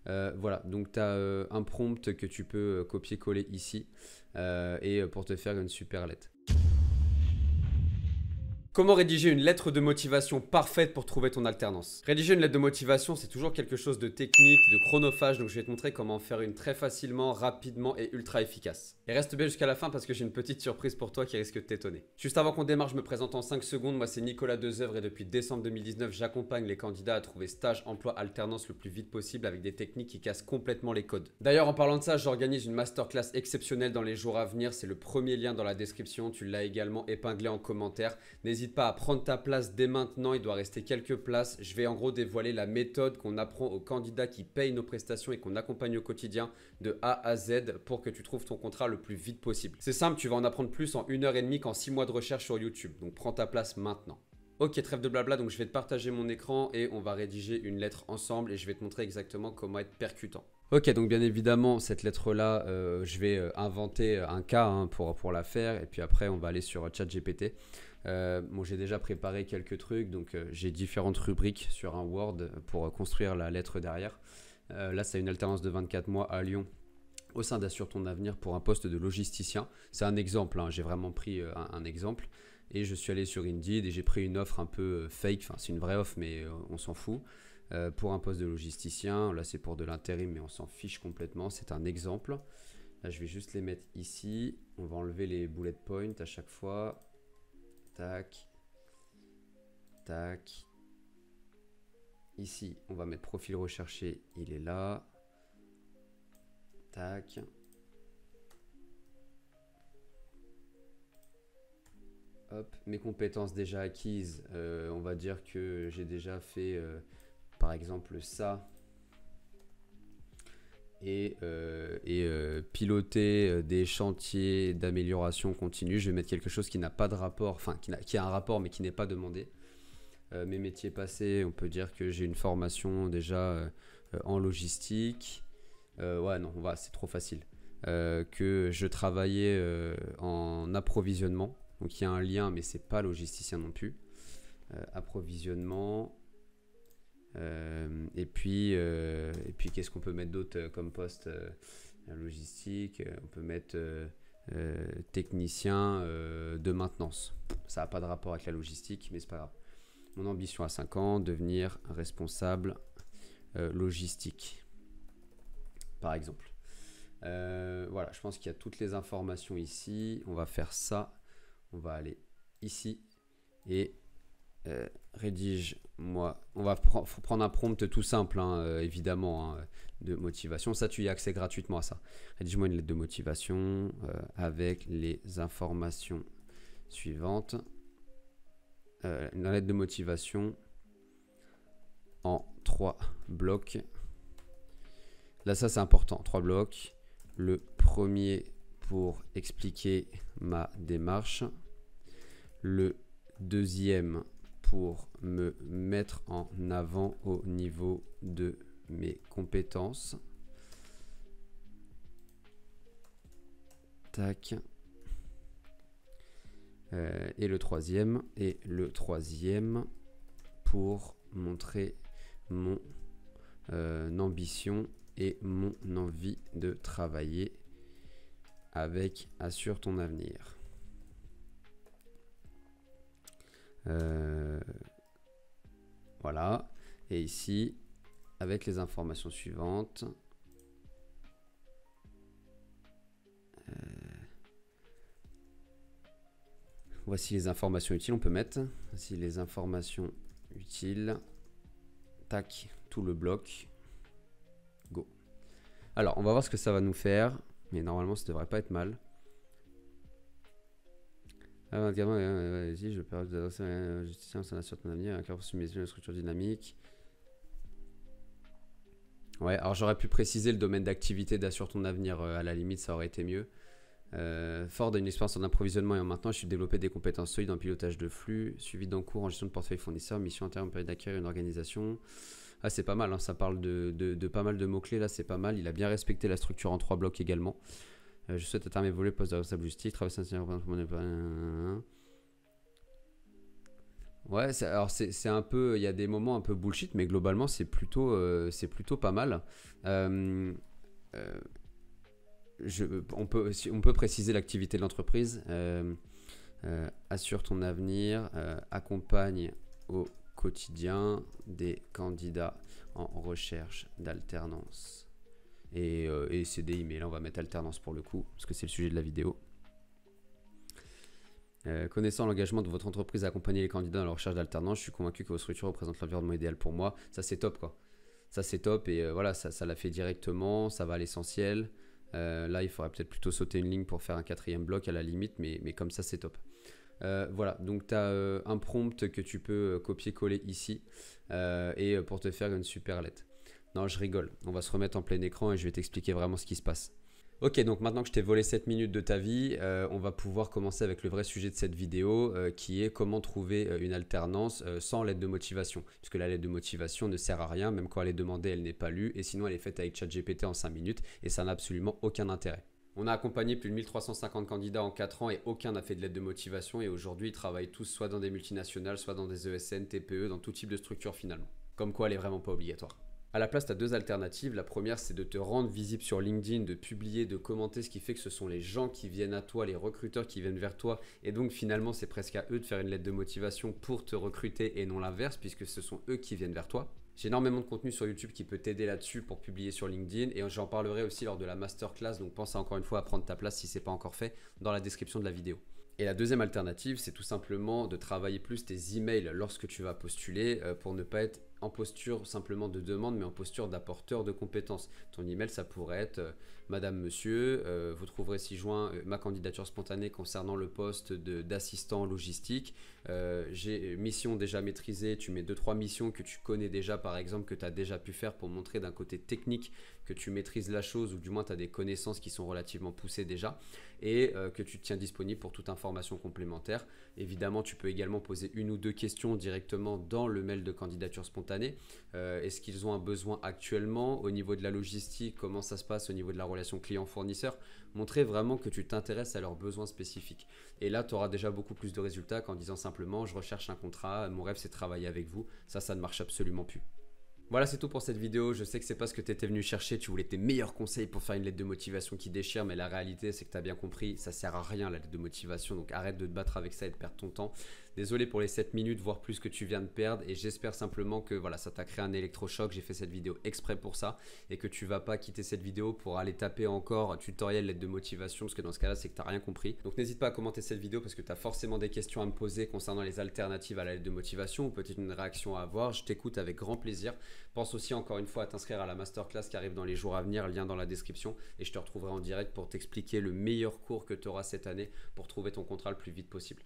Voilà, donc tu as un prompt que tu peux copier-coller ici et pour te faire une super lettre. Comment rédiger une lettre de motivation parfaite pour trouver ton alternance? Rédiger une lettre de motivation, c'est toujours quelque chose de technique, de chronophage, donc je vais te montrer comment faire une très facilement, rapidement et ultra efficace. Et reste bien jusqu'à la fin parce que j'ai une petite surprise pour toi qui risque de t'étonner. Juste avant qu'on démarre, je me présente en 5 secondes. Moi, c'est Nicolas Dezeuvre et depuis décembre 2019, j'accompagne les candidats à trouver stage, emploi, alternance le plus vite possible avec des techniques qui cassent complètement les codes. D'ailleurs, en parlant de ça, j'organise une masterclass exceptionnelle dans les jours à venir. C'est le premier lien dans la description. Tu l'as également épinglé en commentaire. N'hésite pas à prendre ta place dès maintenant, il doit rester quelques places. Je vais en gros dévoiler la méthode qu'on apprend aux candidats qui payent nos prestations et qu'on accompagne au quotidien de A à Z pour que tu trouves ton contrat le plus vite possible. C'est simple, tu vas en apprendre plus en 1 heure et demie qu'en 6 mois de recherche sur YouTube. Donc prends ta place maintenant. Ok, trêve de blabla, donc je vais te partager mon écran et on va rédiger une lettre ensemble et je vais te montrer exactement comment être percutant. Ok, donc bien évidemment, cette lettre-là, je vais inventer un cas pour la faire et puis après, on va aller sur ChatGPT. Bon, j'ai déjà préparé quelques trucs, donc j'ai différentes rubriques sur un Word pour construire la lettre derrière. Là, c'est une alternance de 24 mois à Lyon au sein d'Assure ton avenir pour un poste de logisticien. C'est un exemple, hein, j'ai vraiment pris un exemple. Et je suis allé sur Indeed et j'ai pris une offre un peu fake, enfin c'est une vraie offre mais on s'en fout. Pour un poste de logisticien, là c'est pour de l'intérim mais on s'en fiche complètement, c'est un exemple. Là je vais juste les mettre ici, on va enlever les bullet points à chaque fois. Tac, tac. Ici, on va mettre profil recherché, il est là. Tac. Hop, mes compétences déjà acquises, on va dire que j'ai déjà fait par exemple ça. Et piloter des chantiers d'amélioration continue. Je vais mettre quelque chose qui n'a pas de rapport, enfin qui a un rapport mais qui n'est pas demandé. Mes métiers passés, on peut dire que j'ai une formation déjà en logistique. Ouais, non, c'est trop facile. Que je travaillais en approvisionnement. Donc il y a un lien, mais c'est pas logisticien non plus. Approvisionnement. Et puis qu'est-ce qu'on peut mettre d'autre comme poste logistique? On peut mettre technicien de maintenance. Ça n'a pas de rapport avec la logistique, mais c'est pas grave. Mon ambition à 5 ans, devenir responsable logistique, par exemple. Voilà, je pense qu'il y a toutes les informations ici. On va faire ça. On va aller ici et rédige-moi. On va prendre un prompt tout simple, hein, évidemment, hein, de motivation. Ça, tu y as accès gratuitement à ça. Rédige-moi une lettre de motivation avec les informations suivantes. Une lettre de motivation en 3 blocs. Là, ça, c'est important. 3 blocs. Le premier pour expliquer ma démarche. Le deuxième pour me mettre en avant au niveau de mes compétences. Tac. Et le troisième pour montrer mon ambition et mon envie de travailler avec Assure ton avenir. Voilà. Et ici, avec les informations suivantes. Voici les informations utiles, on peut mettre. Voici les informations utiles. Tac, tout le bloc. Go. Alors, on va voir ce que ça va nous faire. Mais normalement, ça devrait pas être mal. Vas-y, je perds de justice, ça assure ton avenir, un cadre sur une structure dynamique. Ouais, alors j'aurais pu préciser le domaine d'activité d'Assure ton avenir, à la limite, ça aurait été mieux. Fort d'une expérience en approvisionnement et en maintenance, je suis développé des compétences solides en pilotage de flux, suivi d'encours en gestion de portefeuille fournisseur, mission interne, période d'accueil, une organisation. Ah, c'est pas mal, hein, ça parle de pas mal de mots-clés, là c'est pas mal. Il a bien respecté la structure en 3 blocs également. Je souhaite atteindre mes volets poste de responsable logistique, travailler Ouais, alors c'est un peu, il y a des moments un peu bullshit, mais globalement c'est plutôt pas mal. Euh, euh, on peut préciser l'activité de l'entreprise. Assure ton avenir, accompagne au quotidien des candidats en recherche d'alternance. Et CDI, mais là on va mettre alternance pour le coup, parce que c'est le sujet de la vidéo. Connaissant l'engagement de votre entreprise à accompagner les candidats dans la recherche d'alternance, je suis convaincu que vos structures représentent l'environnement idéal pour moi. Ça c'est top quoi. Ça c'est top et voilà, ça l'a fait directement, ça va à l'essentiel. Là il faudrait peut-être plutôt sauter une ligne pour faire un quatrième bloc à la limite, mais comme ça c'est top. Voilà, donc tu as un prompt que tu peux copier-coller ici et pour te faire une super lettre. Non, je rigole, on va se remettre en plein écran et je vais t'expliquer vraiment ce qui se passe. Ok, donc maintenant que je t'ai volé 7 minutes de ta vie, on va pouvoir commencer avec le vrai sujet de cette vidéo qui est comment trouver une alternance sans lettre de motivation. Puisque la lettre de motivation ne sert à rien, même quand elle est demandée, elle n'est pas lue et sinon elle est faite avec ChatGPT en 5 minutes et ça n'a absolument aucun intérêt. On a accompagné plus de 1350 candidats en 4 ans et aucun n'a fait de lettre de motivation et aujourd'hui ils travaillent tous soit dans des multinationales, soit dans des ESN, TPE, dans tout type de structure finalement. Comme quoi elle est vraiment pas obligatoire. À la place, tu as deux alternatives. La première, c'est de te rendre visible sur LinkedIn, de publier, de commenter, ce qui fait que ce sont les gens qui viennent à toi, les recruteurs qui viennent vers toi. Et donc finalement, c'est presque à eux de faire une lettre de motivation pour te recruter et non l'inverse, puisque ce sont eux qui viennent vers toi. J'ai énormément de contenu sur YouTube qui peut t'aider là-dessus pour publier sur LinkedIn et j'en parlerai aussi lors de la masterclass. Donc pense encore une fois à prendre ta place si ce n'est pas encore fait dans la description de la vidéo. Et la deuxième alternative, c'est tout simplement de travailler plus tes emails lorsque tu vas postuler pour ne pas être en posture simplement de demande, mais en posture d'apporteur de compétences. Ton email, ça pourrait être Madame, Monsieur, vous trouverez ci-joint ma candidature spontanée concernant le poste d'assistant logistique. J'ai mission déjà maîtrisée, tu mets 2-3 missions que tu connais déjà, par exemple, que tu as déjà pu faire pour montrer d'un côté technique que tu maîtrises la chose ou du moins tu as des connaissances qui sont relativement poussées déjà et que tu te tiens disponible pour toute information complémentaire. Évidemment, tu peux également poser une ou deux questions directement dans le mail de candidature spontanée. Est-ce qu'ils ont un besoin actuellement au niveau de la logistique? Comment ça se passe au niveau de la relation client-fournisseur? Montrer vraiment que tu t'intéresses à leurs besoins spécifiques. Et là, tu auras déjà beaucoup plus de résultats qu'en disant simplement « je recherche un contrat, mon rêve c'est de travailler avec vous ». Ça ne marche absolument plus. Voilà, c'est tout pour cette vidéo. Je sais que c'est pas ce que tu étais venu chercher. Tu voulais tes meilleurs conseils pour faire une lettre de motivation qui déchire, mais la réalité, c'est que tu as bien compris, ça sert à rien la lettre de motivation. Donc arrête de te battre avec ça et de perdre ton temps. Désolé pour les 7 minutes, voire plus que tu viens de perdre. Et j'espère simplement que voilà, ça t'a créé un électrochoc. J'ai fait cette vidéo exprès pour ça et que tu vas pas quitter cette vidéo pour aller taper encore tutoriel lettre de motivation parce que dans ce cas-là, c'est que tu n'as rien compris. Donc n'hésite pas à commenter cette vidéo parce que tu as forcément des questions à me poser concernant les alternatives à la lettre de motivation ou peut-être une réaction à avoir. Je t'écoute avec grand plaisir. Pense aussi encore une fois à t'inscrire à la masterclass qui arrive dans les jours à venir, lien dans la description et je te retrouverai en direct pour t'expliquer le meilleur cours que tu auras cette année pour trouver ton contrat le plus vite possible.